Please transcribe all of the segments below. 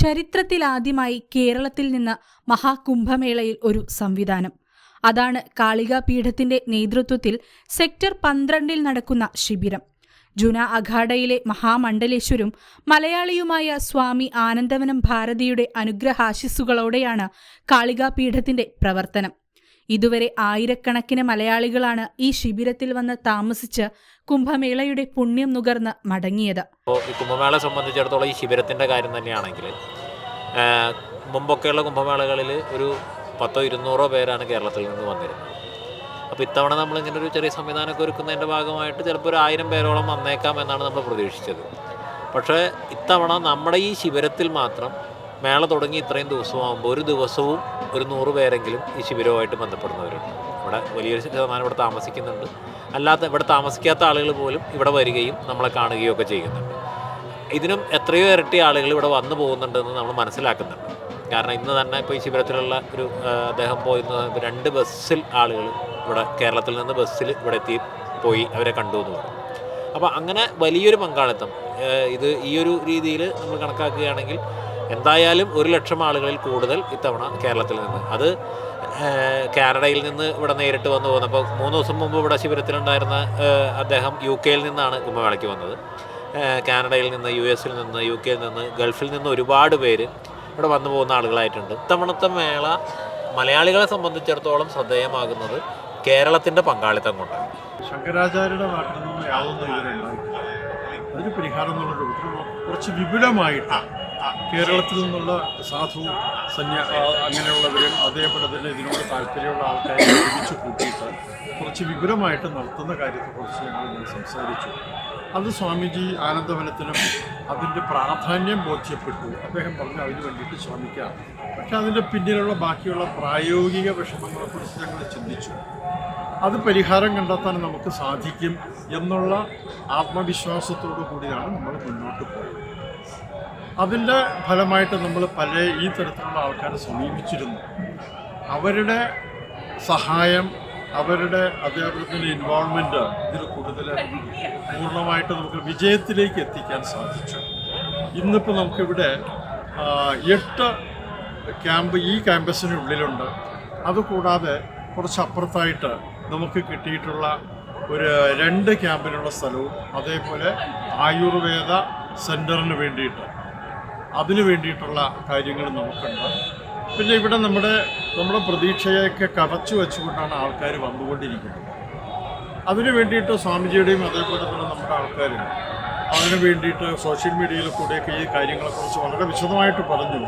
ചരിത്രത്തിലാദ്യമായി കേരളത്തിൽ നിന്ന് മഹാകുംഭമേളയിൽ ഒരു സംവിധാനം. അതാണ് കാളികാ പീഠത്തിന്റെ നേതൃത്വത്തിൽ സെക്ടർ 12 നടക്കുന്ന ശിബിരം. ജുന അഖാഡയിലെ മഹാമണ്ഡലേശ്വരും മലയാളിയുമായ സ്വാമി ആനന്ദവനം ഭാരതിയുടെ അനുഗ്രഹാശിസ്സുകളോടെയാണ് കാളികാ പീഠത്തിന്റെ പ്രവർത്തനം. ഇതുവരെ ആയിരക്കണക്കിന് മലയാളികളാണ് ഈ ശിബിരത്തിൽ വന്ന് താമസിച്ച് കുംഭമേളയുടെ പുണ്യം നുകർന്ന് മടങ്ങിയത്. ഈ കുംഭമേളയെ സംബന്ധിച്ചിടത്തോളം ഈ ശിബിരത്തിൻ്റെ കാര്യം തന്നെയാണെങ്കിൽ മുമ്പൊക്കെയുള്ള കുംഭമേളകളിൽ ഒരു 100-200 പേരാണ് കേരളത്തിൽ നിന്ന് വന്നിരുന്നത്. അപ്പോൾ ഇത്തവണ നമ്മളിങ്ങനെ ഒരു ചെറിയ സംവിധാനമൊക്കെ ഒരുക്കുന്നതിൻ്റെ ഭാഗമായിട്ട് ചിലപ്പോൾ ഒരു 1000 പേരോളം വന്നേക്കാം എന്നാണ് നമ്മൾ പ്രതീക്ഷിച്ചത്. പക്ഷേ ഇത്തവണ നമ്മുടെ ഈ ശിബിരത്തിൽ മാത്രം മേള തുടങ്ങി ഇത്രയും ദിവസമാകുമ്പോൾ ഒരു ദിവസവും ഒരു 100 പേരെങ്കിലും ഈ ശിബിരവുമായിട്ട് ബന്ധപ്പെടുന്നവരുണ്ട്. ഇവിടെ വലിയൊരു ശതമാനം ഇവിടെ താമസിക്കുന്നുണ്ട്. അല്ലാത്ത ഇവിടെ താമസിക്കാത്ത ആളുകൾ പോലും ഇവിടെ വരികയും നമ്മളെ കാണുകയും ഒക്കെ ചെയ്യുന്നുണ്ട്. ഇതിനും എത്രയോ ഇരട്ടി ആളുകൾ ഇവിടെ വന്നു പോകുന്നുണ്ടെന്ന് നമ്മൾ മനസ്സിലാക്കുന്നുണ്ട്. കാരണം ഇന്ന് തന്നെ ഇപ്പോൾ ഈ ശിബിരത്തിലുള്ള ഒരു അദ്ദേഹം പോയിരുന്ന 2 ബസ്സിൽ ആളുകൾ ഇവിടെ കേരളത്തിൽ നിന്ന് ബസ്സിൽ ഇവിടെ എത്തി പോയി അവരെ കണ്ടു എന്ന് പറഞ്ഞു. അപ്പോൾ അങ്ങനെ വലിയൊരു പങ്കാളിത്തം ഇത് ഈ ഒരു രീതിയിൽ നമ്മൾ കണക്കാക്കുകയാണെങ്കിൽ എന്തായാലും 100,000 ആളുകളിൽ കൂടുതൽ ഇത്തവണ കേരളത്തിൽ നിന്ന്, അത് കാനഡയിൽ നിന്ന് ഇവിടെ നേരിട്ട് വന്നു പോകുന്നപ്പോൾ 3 ദിവസം മുമ്പ് ഇവിടെ ശിബിരത്തിലുണ്ടായിരുന്ന അദ്ദേഹം UK നിന്നാണ് കുംഭമേളയ്ക്ക് വന്നത്. കാനഡയിൽ നിന്ന്, US നിന്ന്, UK നിന്ന്, ഗൾഫിൽ നിന്ന് ഒരുപാട് പേര് ഇവിടെ വന്നു പോകുന്ന ആളുകളായിട്ടുണ്ട്. ഇത്തവണത്തെ മേള മലയാളികളെ സംബന്ധിച്ചിടത്തോളം ശ്രദ്ധേയമാകുന്നത് കേരളത്തിൻ്റെ പങ്കാളിത്തം കൊണ്ടാണ്. ശങ്കരാചാര്യരുടെ നാട്ടിൽ നിന്ന് യാതൊന്നും ഇതിലുണ്ടായിട്ടില്ല. അതിന് പരിഹാരം എന്നുള്ളത് കുറച്ച് വിപുലമായിട്ട് കേരളത്തിൽ നിന്നുള്ള സാധു അങ്ങനെയുള്ളവരും അതേപോലെ തന്നെ ഇതിനോട് താല്പര്യമുള്ള ആൾക്കാരെ ഒരുമിച്ച് കൂട്ടിയിട്ട് കുറച്ച് വിപുലമായിട്ട് നടത്തുന്ന കാര്യത്തെക്കുറിച്ച് ഞങ്ങൾ സംസാരിച്ചു. അത് സ്വാമിജി ആനന്ദവനത്തിനും അതിൻ്റെ പ്രാധാന്യം ബോധ്യപ്പെട്ടു. അദ്ദേഹം പറഞ്ഞു അതിന് വേണ്ടിയിട്ട് ശ്രമിക്കാം. പക്ഷെ അതിൻ്റെ പിന്നിലുള്ള ബാക്കിയുള്ള പ്രായോഗിക വിഷമങ്ങളെക്കുറിച്ച് ഞങ്ങൾ ചിന്തിച്ചു. അത് പരിഹാരം കണ്ടെത്താൻ നമുക്ക് സാധിക്കും എന്നുള്ള ആത്മവിശ്വാസത്തോടു കൂടിയാണ് നമ്മൾ മുന്നോട്ട് പോയത്. അതിൻ്റെ ഫലമായിട്ട് നമ്മൾ ഈ തരത്തിലുള്ള ആൾക്കാരെ സമീപിച്ചിരുന്നു. അവരുടെ സഹായം, അവരുടെ അതേപോലെ തന്നെ ഇൻവോൾവ്മെൻറ്റ് ഇതിൽ കൂടുതൽ പൂർണ്ണമായിട്ട് നമുക്ക് വിജയത്തിലേക്ക് എത്തിക്കാൻ സാധിച്ചു. ഇന്നിപ്പോൾ നമുക്കിവിടെ 8 ക്യാമ്പ് ഈ ക്യാമ്പസിനുള്ളിലുണ്ട്. അതുകൂടാതെ കുറച്ചപ്പുറത്തായിട്ട് നമുക്ക് കിട്ടിയിട്ടുള്ള ഒരു 2 ക്യാമ്പിനുള്ള സ്ഥലവും അതേപോലെ ആയുർവേദ സെൻറ്ററിന് വേണ്ടിയിട്ട് അതിനു വേണ്ടിയിട്ടുള്ള കാര്യങ്ങൾ നമുക്കുണ്ട്. പിന്നെ ഇവിടെ നമ്മുടെ പ്രതീക്ഷയൊക്കെ കവച്ചു വെച്ചുകൊണ്ടാണ് ആൾക്കാർ വന്നുകൊണ്ടിരിക്കുന്നത്. അതിനു വേണ്ടിയിട്ട് സ്വാമിജിയുടെയും അതേപോലെ തന്നെ നമ്മുടെ ആൾക്കാരും അതിനു വേണ്ടിയിട്ട് സോഷ്യൽ മീഡിയയിൽ കൂടെയൊക്കെ ഈ കാര്യങ്ങളെക്കുറിച്ച് വളരെ വിശദമായിട്ട് പറഞ്ഞു.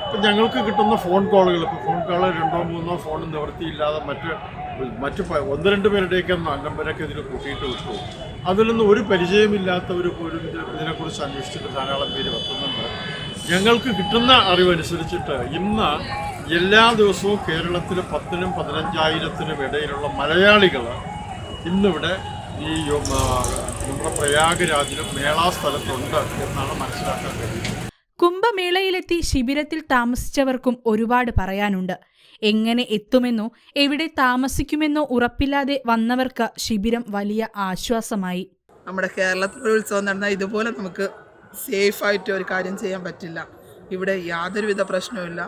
ഇപ്പം ഞങ്ങൾക്ക് കിട്ടുന്ന ഫോൺ കോളുകൾ, ഇപ്പോൾ ഫോൺ കോൾ 2-3 ഫോൺ നിവൃത്തിയില്ലാതെ മറ്റ് 1-2 പേരുടെയൊക്കെ നമ്പരൊക്കെ ഇതിൽ കൂട്ടിയിട്ട് വിട്ടു. അതിലൊന്നും ഒരു പരിചയമില്ലാത്തവർ പോലും ഇതിനെക്കുറിച്ച് അന്വേഷിച്ചിട്ട് ധാരാളം പേര് എത്തുന്നുണ്ട്. ഞങ്ങൾക്ക് കിട്ടുന്ന അറിവനുസരിച്ചിട്ട് ഇന്ന് എല്ലാ ദിവസവും കേരളത്തിൽ 10,000-നും 15,000-നും ഇടയിലുള്ള മലയാളികൾ ഇന്നിവിടെ ഈ നമ്മുടെ പ്രയാഗരാജിലും മേളാ സ്ഥലത്തുണ്ട് എന്നാണ് മനസ്സിലാക്കാൻ കഴിയുന്നത്. കുംഭമേളയിലെത്തി ശിബിരത്തിൽ താമസിച്ചവർക്കും ഒരുപാട് പറയാനുണ്ട്. എങ്ങനെ എത്തുമെന്നോ എവിടെ താമസിക്കുമെന്നോ ഉറപ്പില്ലാതെ വന്നവർക്ക് ശിബിരം വലിയ ആശ്വാസമായി. നമ്മുടെ കേരളത്തിൽ ഉത്സവം നടന്നാൽ ഇതുപോലെ നമുക്ക് സേഫായിട്ട് ഒരു കാര്യം ചെയ്യാൻ പറ്റില്ല. ഇവിടെ യാതൊരുവിധ പ്രശ്നവുമില്ല.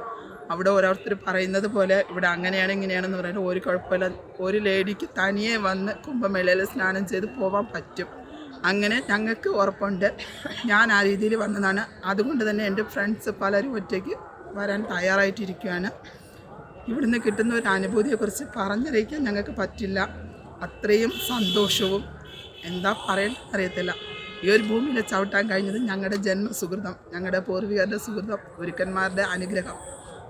അവിടെ ഓരോരുത്തർ പറയുന്നത് പോലെ ഇവിടെ അങ്ങനെയാണ് ഇങ്ങനെയാണെന്ന് പറയുന്നത് ഒരു കുഴപ്പമില്ല. ഒരു ലേഡിക്ക് തനിയെ വന്ന് കുംഭമേളയിൽ സ്നാനം ചെയ്ത് പോകാൻ പറ്റും. അങ്ങനെ ഞങ്ങൾക്ക് ഉറപ്പുണ്ട്. ഞാൻ ആ രീതിയിൽ വന്നതാണ്. അതുകൊണ്ട് തന്നെ എൻ്റെ ഫ്രണ്ട്സ് പലരും ഒറ്റയ്ക്ക് വരാൻ തയ്യാറായിട്ടിരിക്കുകയാണ്. ഇവിടുന്ന് കിട്ടുന്ന ഒരു അനുഭൂതിയെക്കുറിച്ച് പറഞ്ഞറിയിക്കാൻ ഞങ്ങൾക്ക് പറ്റില്ല. അത്രയും സന്തോഷവും എന്താ പറയേണ്ടത് അറിയത്തില്ല. ഈ ഒരു ഭൂമിയിൽ ചവിട്ടാൻ കഴിഞ്ഞത് ഞങ്ങളുടെ ജന്മസുഹൃതം, ഞങ്ങളുടെ പൂർവികരുടെ സുഹൃതം, ഗുരുക്കന്മാരുടെ അനുഗ്രഹം,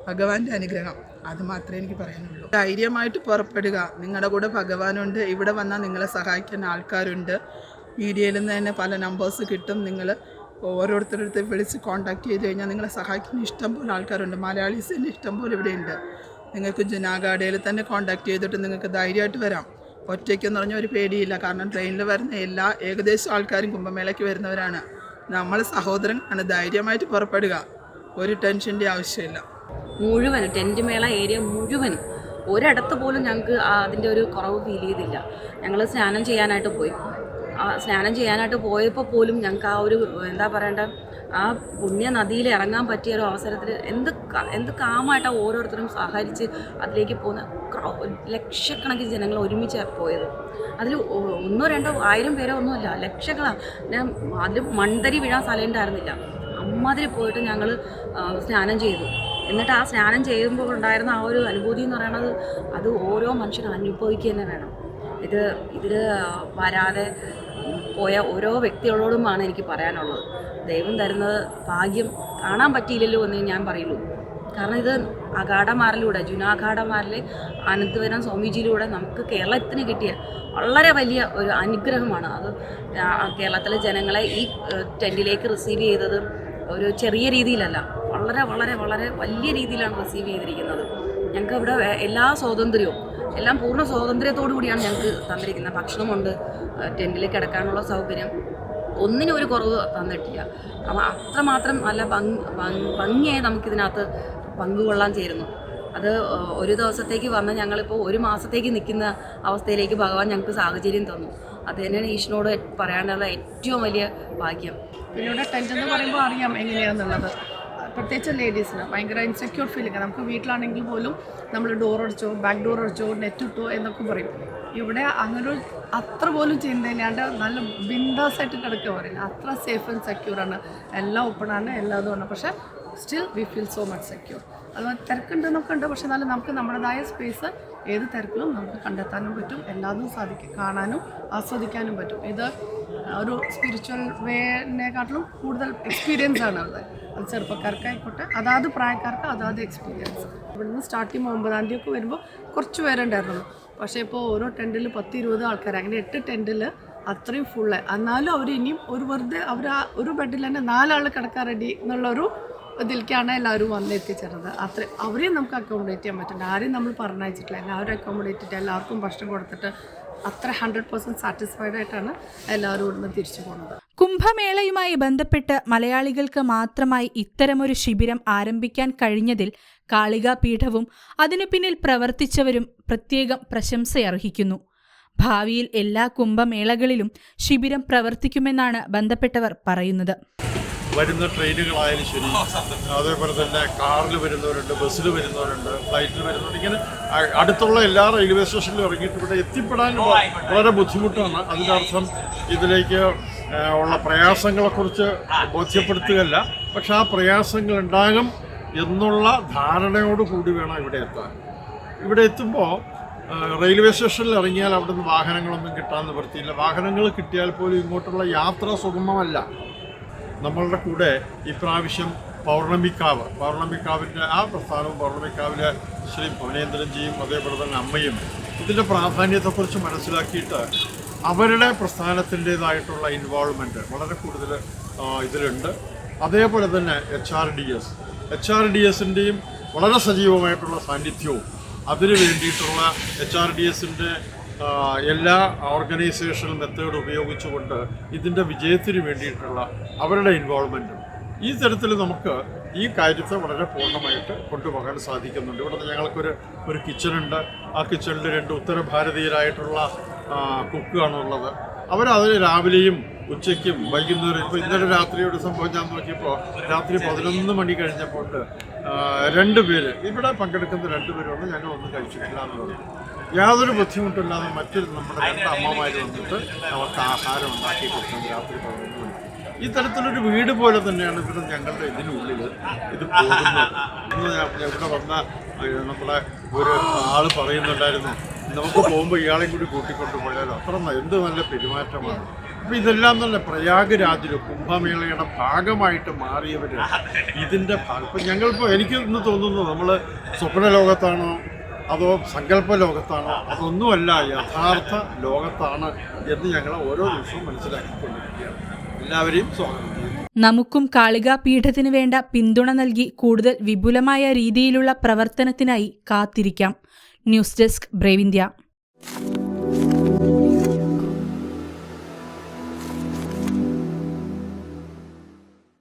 ഭഗവാന്റെ അനുഗ്രഹം. അത് മാത്രമേ എനിക്ക് പറയാനുള്ളൂ. ധൈര്യമായിട്ട് പുറപ്പെടുക. നിങ്ങളുടെ കൂടെ ഭഗവാനുണ്ട്. ഇവിടെ വന്നാൽ നിങ്ങളെ സഹായിക്കാൻ ആൾക്കാരുണ്ട്. മീഡിയയിൽ നിന്ന് തന്നെ പല നമ്പേഴ്സ് കിട്ടും. നിങ്ങൾ ഓരോരുത്തരടുത്ത് വിളിച്ച് കോൺടാക്ട് ചെയ്ത് കഴിഞ്ഞാൽ നിങ്ങളെ സഹായിക്കുന്ന ഇഷ്ടംപോലെ ആൾക്കാരുണ്ട്. മലയാളീസിൻ്റെ ഇഷ്ടംപോലെ ഇവിടെയുണ്ട്. നിങ്ങൾക്ക് ജുനാഗാഡയിൽ തന്നെ കോൺടാക്ട് ചെയ്തിട്ട് നിങ്ങൾക്ക് ധൈര്യമായിട്ട് വരാം. ഒറ്റയ്ക്കെന്ന് പറഞ്ഞാൽ ഒരു പേടിയില്ല. കാരണം ട്രെയിനിൽ വരുന്ന ഏകദേശം ആൾക്കാരും കുംഭമേളയ്ക്ക് വരുന്നവരാണ്. നമ്മൾ സഹോദരങ്ങളാണ്. ധൈര്യമായിട്ട് പുറപ്പെടുക. ഒരു ടെൻഷൻ്റെ ആവശ്യമില്ല. മുഴുവൻ ടെൻറ്റ് മേള ഏരിയ മുഴുവൻ ഒരിടത്ത് പോലും ഞങ്ങൾക്ക് അതിൻ്റെ ഒരു കുറവ് ഫീൽ ചെയ്തില്ല. ഞങ്ങൾ സ്നാനം ചെയ്യാനായിട്ട് പോയി. സ്നാനം ചെയ്യാനായിട്ട് പോയപ്പോൾ പോലും ഞങ്ങൾക്ക് ആ ഒരു എന്താ പറയേണ്ട ആ പുണ്യ നദിയിൽ ഇറങ്ങാൻ പറ്റിയ ഒരു അവസരത്തിൽ എന്ത് കാമായിട്ടാണ് ഓരോരുത്തരും സഹകരിച്ച് അതിലേക്ക് പോകുന്ന ലക്ഷക്കണക്കിന് ജനങ്ങൾ ഒരുമിച്ച് പോയത്. അതിൽ 100-200 1000 പേരോ ഒന്നുമല്ല, ലക്ഷങ്ങളാണ്. ഞാൻ അതിൽ മൺതരി വീഴാൻ സ്ഥലം ഉണ്ടായിരുന്നില്ല. അമ്മാതിരി പോയിട്ട് ഞങ്ങൾ സ്നാനം ചെയ്തു. എന്നിട്ട് ആ സ്നാനം ചെയ്യുമ്പോൾ ഉണ്ടായിരുന്ന ആ ഒരു അനുഭൂതി എന്ന് പറയുന്നത് അത് ഓരോ മനുഷ്യരും അനുഭവിക്കുക തന്നെ വേണം. ഇതിൽ വരാതെ പോയ ഓരോ വ്യക്തികളോടുമാണ് എനിക്ക് പറയാനുള്ളത്. ദൈവം തരുന്നത് ഭാഗ്യം കാണാൻ പറ്റിയില്ലല്ലോ എന്ന് ഞാൻ പറയുള്ളൂ. കാരണം ഇത് അഖാഡമാരിലൂടെ, ജുനാഖാഡമാരിലെ അനന്തപുരം സ്വാമിജിയിലൂടെ നമുക്ക് കേരളത്തിന് കിട്ടിയ വളരെ വലിയ ഒരു അനുഗ്രഹമാണ്. അത് കേരളത്തിലെ ജനങ്ങളെ ഈ ടെൻറ്റിലേക്ക് റിസീവ് ചെയ്തത് ഒരു ചെറിയ രീതിയിലല്ല, വളരെ വളരെ വളരെ വലിയ രീതിയിലാണ് റിസീവ് ചെയ്തിരിക്കുന്നത്. ഞങ്ങൾക്ക് ഇവിടെ എല്ലാ സ്വാതന്ത്ര്യവും എല്ലാം പൂർണ്ണ സ്വാതന്ത്ര്യത്തോടു കൂടിയാണ് ഞങ്ങൾക്ക് തന്നിരിക്കുന്നത്. ഭക്ഷണമുണ്ട്, ടെൻറ്റിൽ കിടക്കാനുള്ള സൗകര്യം, ഒന്നിനും ഒരു കുറവ് തന്നിട്ടില്ല. അപ്പം അത്രമാത്രം നല്ല ഭംഗിയായി നമുക്കിതിനകത്ത് പങ്കുകൊള്ളാൻ ചേരുന്നു. അത് ഒരു ദിവസത്തേക്ക് വന്ന് ഞങ്ങളിപ്പോൾ 1 മാസത്തേക്ക് നിൽക്കുന്ന അവസ്ഥയിലേക്ക് ഭഗവാൻ ഞങ്ങൾക്ക് സാഹചര്യം തന്നു. അത് തന്നെയാണ് ഈശ്വരനോട് പറയാനുള്ള ഏറ്റവും വലിയ ഭാഗ്യം. പിന്നെ ഇവിടെ ടെൻറ്റ് എന്ന് പറയുമ്പോൾ അറിയാം എങ്ങനെയാണെന്നുള്ളത്. പ്രത്യേകിച്ച് ലേഡീസിന് ഭയങ്കര ഇൻസെക്യൂർ ഫീലിംഗ്. നമുക്ക് വീട്ടിലാണെങ്കിൽ പോലും നമ്മൾ ഡോർ അടിച്ചോ, ബാക്ക് ഡോർ അടിച്ചോ, നെറ്റ് ഇട്ടോ എന്നൊക്കെ പറയും. ഇവിടെ അങ്ങനെ അത്ര പോലും ചിന്തയില്ലാണ്ട് നല്ല ബിൻഡാസായിട്ട് കിടക്കുക പറയുന്നത്. അത്ര സേഫ് ആൻഡ് സെക്യൂറാണ്. എല്ലാം ഓപ്പണാണ്, എല്ലാം ഇതുമാണ്. പക്ഷേ still we feel so much secure. അതുപോലെ തിരക്കുണ്ടെന്നൊക്കെ ഉണ്ട്, പക്ഷെ എന്നാലും നമുക്ക് നമ്മുടേതായ സ്പേസ് ഏത് തിരക്കിലും നമുക്ക് കണ്ടെത്താനും പറ്റും, എല്ലാതും സാധിക്കും, കാണാനും ആസ്വദിക്കാനും പറ്റും. ഇത് ഒരു സ്പിരിച്വൽ വേനെക്കാട്ടിലും കൂടുതൽ എക്സ്പീരിയൻസ് ആണ് അത്. അത് ചെറുപ്പക്കാർക്കായിക്കോട്ടെ, അതാത് പ്രായക്കാർക്ക് അതാത് എക്സ്പീരിയൻസ്. ഇവിടുന്ന് സ്റ്റാർട്ട് ചെയ്യുമ്പോൾ 9-ാം തീയതി ഒക്കെ വരുമ്പോൾ കുറച്ച് പേരുണ്ടായിരുന്നു. പക്ഷേ ഇപ്പോൾ ഓരോ ടെൻറ്റിൽ 10-20 ആൾക്കാർ, അങ്ങനെ 8 ടെൻറ്റിൽ അത്രയും ഫുള്ള്. എന്നാലും അവർ ഇനിയും അവർ ആ ഒരു ബെഡിൽ തന്നെ 4 ആൾ കിടക്കാൻ റെഡി എന്നുള്ളൊരു ഇതിലേക്കാണ് എല്ലാവരും വന്നെത്തിച്ചേർന്നത്. അവരെയും നമുക്ക് അക്കോമഡേറ്റ് ചെയ്യാൻ പറ്റില്ല. ആരെയും നമ്മൾ പറഞ്ഞയച്ചിട്ടില്ല, എല്ലാവരും അക്കോമഡേറ്റ് ചെയ്തിട്ട് എല്ലാവർക്കും ഭക്ഷണം കൊടുത്തിട്ട് അത്ര 100% സാറ്റിസ്ഫൈഡ് ആയിട്ടാണ് എല്ലാവരും ഇവിടുന്ന് തിരിച്ചു പോകുന്നത്. കുംഭമേളയുമായി ബന്ധപ്പെട്ട് മലയാളികൾക്ക് മാത്രമായി ഇത്തരമൊരു ശിബിരം ആരംഭിക്കാൻ കഴിഞ്ഞതിൽ കാളികാപീഠവും അതിനു പിന്നിൽ പ്രവർത്തിച്ചവരും പ്രത്യേകം പ്രശംസയർഹിക്കുന്നു. ഭാവിയിൽ എല്ലാ കുംഭമേളകളിലും ശിബിരം പ്രവർത്തിക്കുമെന്നാണ് ബന്ധപ്പെട്ടവർ പറയുന്നത്. വരുന്ന ട്രെയിനുകളായാലും ശരി, അതേപോലെ തന്നെ കാറിൽ വരുന്നവരുണ്ട്, ബസ്സിൽ വരുന്നവരുണ്ട്, ഫ്ലൈറ്റിൽ വരുന്നവരുണ്ട്. ഇങ്ങനെ അടുത്തുള്ള എല്ലാ റെയിൽവേ സ്റ്റേഷനിലും ഇറങ്ങിയിട്ട് ഇവിടെ എത്തിപ്പെടാൻ വളരെ ബുദ്ധിമുട്ടാണ്. അതിൻ്റെ അർത്ഥം ഇതിലേക്ക് ഉള്ള പ്രയാസങ്ങളെക്കുറിച്ച് ബോധ്യപ്പെടുത്തുകയല്ല, പക്ഷെ ആ പ്രയാസങ്ങൾ ഉണ്ടാകും എന്നുള്ള ധാരണയോട് കൂടി വേണം ഇവിടെ എത്താൻ. ഇവിടെ എത്തുമ്പോൾ റെയിൽവേ സ്റ്റേഷനിൽ ഇറങ്ങിയാൽ അവിടെ നിന്ന് വാഹനങ്ങളൊന്നും കിട്ടാൻ നിവൃത്തിയില്ല. വാഹനങ്ങൾ കിട്ടിയാൽ പോലും ഇങ്ങോട്ടുള്ള യാത്ര സുഗമമല്ല. നമ്മളുടെ കൂടെ ഇപ്രാവശ്യം പൗർണമിക്കാവിൻ്റെ ആ പ്രസ്ഥാനവും പൗർണമിക്കാവിലെ ശ്രീ ഭുവനേന്ദ്രൻജിയും അതേപോലെ തന്നെ അമ്മയും ഇതിൻ്റെ പ്രാധാന്യത്തെക്കുറിച്ച് മനസ്സിലാക്കിയിട്ട് അവരുടെ പ്രസ്ഥാനത്തിൻ്റേതായിട്ടുള്ള ഇൻവോൾവ്മെൻറ്റ് വളരെ കൂടുതൽ ഇതിലുണ്ട്. അതേപോലെ തന്നെ HRDSൻ്റെയും വളരെ സജീവമായിട്ടുള്ള സാന്നിധ്യവും അതിനു വേണ്ടിയിട്ടുള്ള HRDSൻ്റെ എല്ലാ ഓർഗനൈസേഷണൽ മെത്തേഡ് ഉപയോഗിച്ചുകൊണ്ട് ഇതിൻ്റെ വിജയത്തിന് വേണ്ടിയിട്ടുള്ള അവരുടെ ഇൻവോൾവ്മെൻറ്റും ഈ തരത്തിൽ നമുക്ക് ഈ കാര്യത്തെ വളരെ പൂർണ്ണമായിട്ട് കൊണ്ടുപോകാൻ സാധിക്കുന്നുണ്ട്. ഇവിടെ ഞങ്ങൾക്കൊരു കിച്ചണുണ്ട്. ആ കിച്ചണിൽ 2 ഉത്തരഭാരതീയരായിട്ടുള്ള കുക്കാണുള്ളത്. അവരതിൽ രാവിലെയും ഉച്ചയ്ക്കും വൈകുന്നേരം, ഇപ്പോൾ ഇന്നലെ രാത്രിയോട് സംഭവം ഞാൻ നോക്കിയപ്പോൾ രാത്രി 11 മണി കഴിഞ്ഞപ്പോൾ 2 പേര് ഇവിടെ പങ്കെടുക്കുന്ന 2 പേരുണ്ട്. ഞങ്ങളൊന്നും കഴിച്ചിട്ടില്ല എന്നുള്ളത് യാതൊരു ബുദ്ധിമുട്ടില്ലാതെ നമ്മുടെ 2 അമ്മമാർ വന്നിട്ട് അവർക്ക് ആഹാരം ഉണ്ടാക്കി കൊടുക്കുന്നത് രാത്രി 11 മണി. ഈ തരത്തിലൊരു വീട് പോലെ തന്നെയാണ് ഇവിടെ ഞങ്ങളുടെ ഇതിനുള്ളിൽ ഇത് പോകുന്നത്. ഇന്ന് ഇവിടെ വന്ന നമ്മുടെ ഒരു ആൾ പറയുന്നുണ്ടായിരുന്നു, നമുക്ക് പോകുമ്പോൾ ഇയാളെയും കൂടി കൂട്ടിക്കൊണ്ട് പോയാലോ, അത്ര എന്ത് നല്ല പെരുമാറ്റമാണ്. അപ്പോൾ ഇതെല്ലാം തന്നെ പ്രയാഗ്രാജിൽ കുംഭമേളയുടെ ഭാഗമായിട്ട് മാറിയവർ ഇതിൻ്റെ ഇപ്പം ഞങ്ങളിപ്പോൾ എനിക്ക് ഇന്ന് തോന്നുന്നു നമ്മൾ സ്വപ്ന ലോകത്താണോ അതോ സങ്കല്പ ലോകത്താണോ, അതൊന്നുമല്ല, യഥാർത്ഥ ലോകത്താണ് എന്ന് ഞങ്ങൾ ഓരോ ദിവസവും മനസ്സിലാക്കിക്കൊണ്ടിരിക്കുകയാണ്. എല്ലാവരെയും സ്വാഗതം ചെയ്യുന്നു. നമുക്കും കാളികാപീഠത്തിന് വേണ്ട പിന്തുണ നൽകി കൂടുതൽ വിപുലമായ രീതിയിലുള്ള പ്രവർത്തനത്തിനായി കാത്തിരിക്കാം. News desk Brave India.